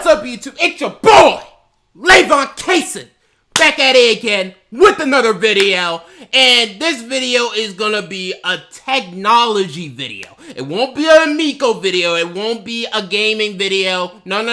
What's up, YouTube? It's your boy, Lavon Cason, back at it again with another video. And this video is gonna be a technology video. It won't be a Miko video. It won't be a gaming video. No.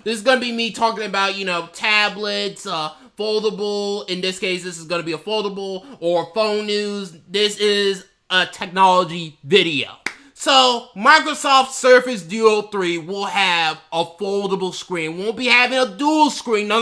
This is gonna be me talking about, tablets, foldable. In this case, this is gonna be a foldable or phone news. This is a technology video. So, Microsoft Surface Duo 3 will have a foldable screen. Won't be having a dual screen. No.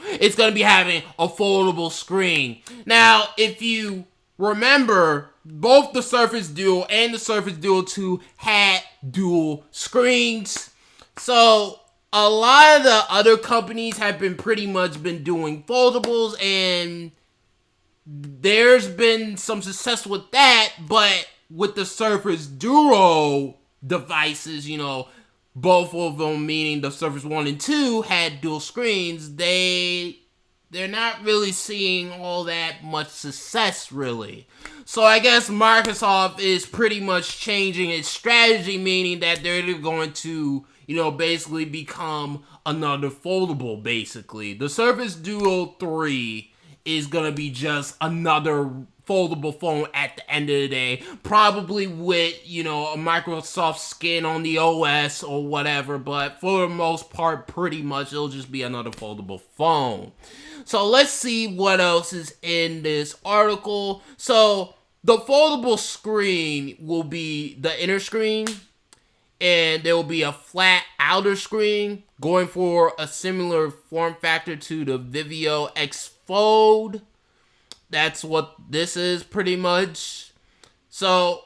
It's going to be having a foldable screen. Now, if you remember, both the Surface Duo and the Surface Duo 2 had dual screens. So, a lot of the other companies have been pretty much been doing foldables, and there's been some success with that, but with the Surface Duo devices, both of them, meaning the Surface 1 and 2, had dual screens, they're not really seeing all that much success, really. So I guess Microsoft is pretty much changing its strategy, meaning that they're going to, basically become another foldable, basically. The Surface Duo 3 is going to be just another foldable phone at the end of the day, probably with, a Microsoft skin on the OS or whatever, but for the most part, pretty much, it'll just be another foldable phone. So let's see what else is in this article. So the foldable screen will be the inner screen, and there will be a flat outer screen, going for a similar form factor to the Vivio X Fold. That's what this is, pretty much. So,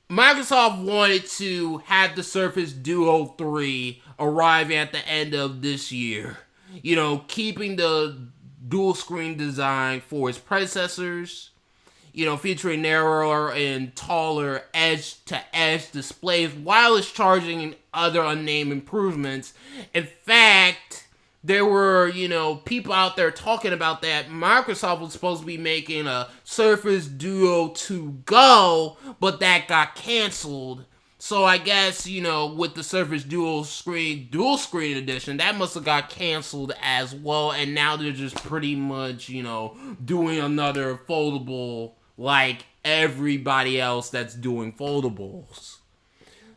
Microsoft wanted to have the Surface Duo 3 arriving at the end of this year. Keeping the dual screen design for its predecessors. Featuring narrower and taller edge-to-edge displays, wireless charging, and other unnamed improvements. In fact, there were, people out there talking about that Microsoft was supposed to be making a Surface Duo 2 Go, but that got canceled. So I guess, with the Surface dual screen edition, that must have got canceled as well. And now they're just pretty much, doing another foldable like everybody else that's doing foldables.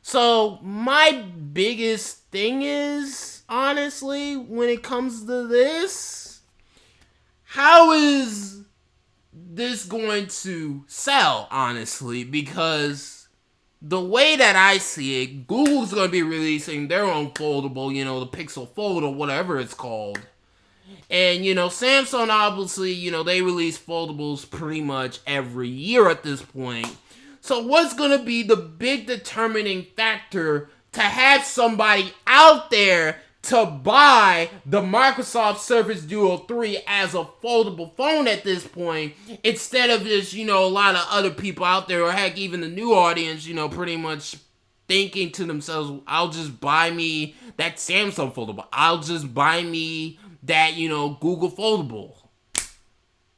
So my biggest thing is, honestly, when it comes to this, how is this going to sell, honestly? Because the way that I see it, Google's going to be releasing their own foldable, the Pixel Fold or whatever it's called. And, Samsung, obviously, they release foldables pretty much every year at this point. So what's going to be the big determining factor to have somebody out there to buy the Microsoft Surface Duo 3 as a foldable phone at this point, instead of just, a lot of other people out there, or heck, even the new audience, pretty much thinking to themselves, I'll just buy me that Samsung foldable. I'll just buy me that, Google foldable.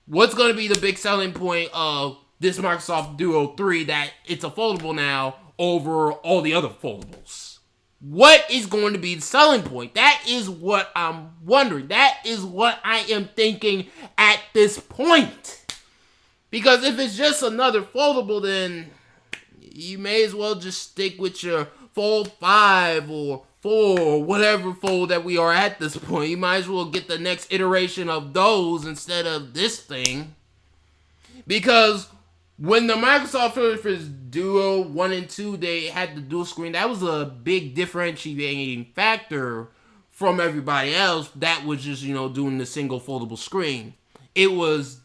What's going to be the big selling point of this Microsoft Duo 3 that it's a foldable now over all the other foldables? What is going to be the selling point? That is what I'm wondering. That is what I am thinking at this point. Because if it's just another foldable, then you may as well just stick with your Fold 5 or 4 or whatever fold that we are at this point. You might as well get the next iteration of those instead of this thing. Because when the Microsoft Surface Duo 1 and 2, they had the dual screen, that was a big differentiating factor from everybody else that was just, doing the single foldable screen. It was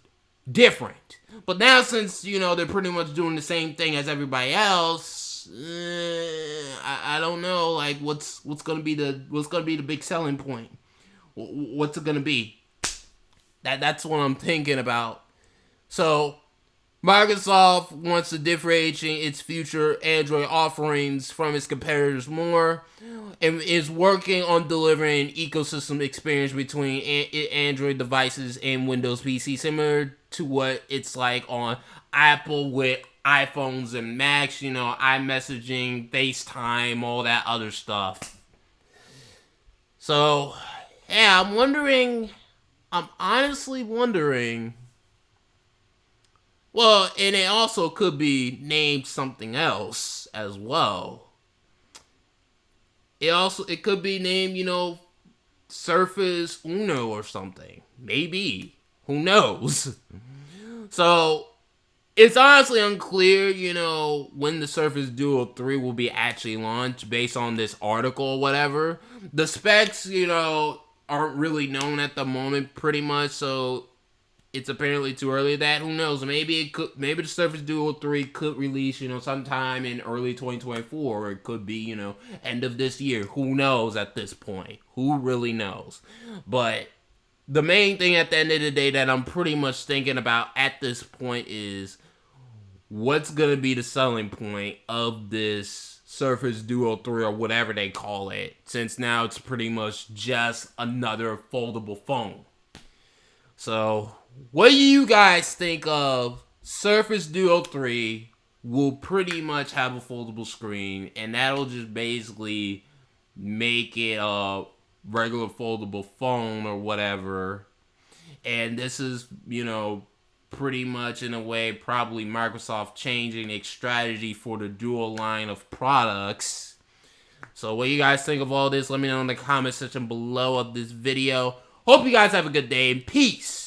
different. But now since, they're pretty much doing the same thing as everybody else, I don't know, like, what's gonna be the big selling point? What's it gonna be? That's what I'm thinking about. So Microsoft wants to differentiate its future Android offerings from its competitors more, and is working on delivering an ecosystem experience between Android devices and Windows PC, similar to what it's like on Apple with iPhones and Macs, iMessaging, FaceTime, all that other stuff. So, yeah, I'm honestly wondering, well, and it also could be named something else as well. It could be named, Surface Uno or something. Maybe. Who knows? So, it's honestly unclear, when the Surface Duo 3 will be actually launched based on this article or whatever. The specs, aren't really known at the moment pretty much, so it's apparently too early. That who knows? Maybe the Surface Duo 3 could release, sometime in early 2024, or it could be, end of this year. Who knows at this point? Who really knows? But the main thing at the end of the day that I'm pretty much thinking about at this point is what's going to be the selling point of this Surface Duo 3 or whatever they call it, since now it's pretty much just another foldable phone. So, what do you guys think of Surface Duo 3 will pretty much have a foldable screen, and that'll just basically make it a regular foldable phone or whatever. And this is, pretty much in a way probably Microsoft changing its strategy for the dual line of products. So what you guys think of all this, let me know in the comment section below of this video. Hope you guys have a good day, and peace.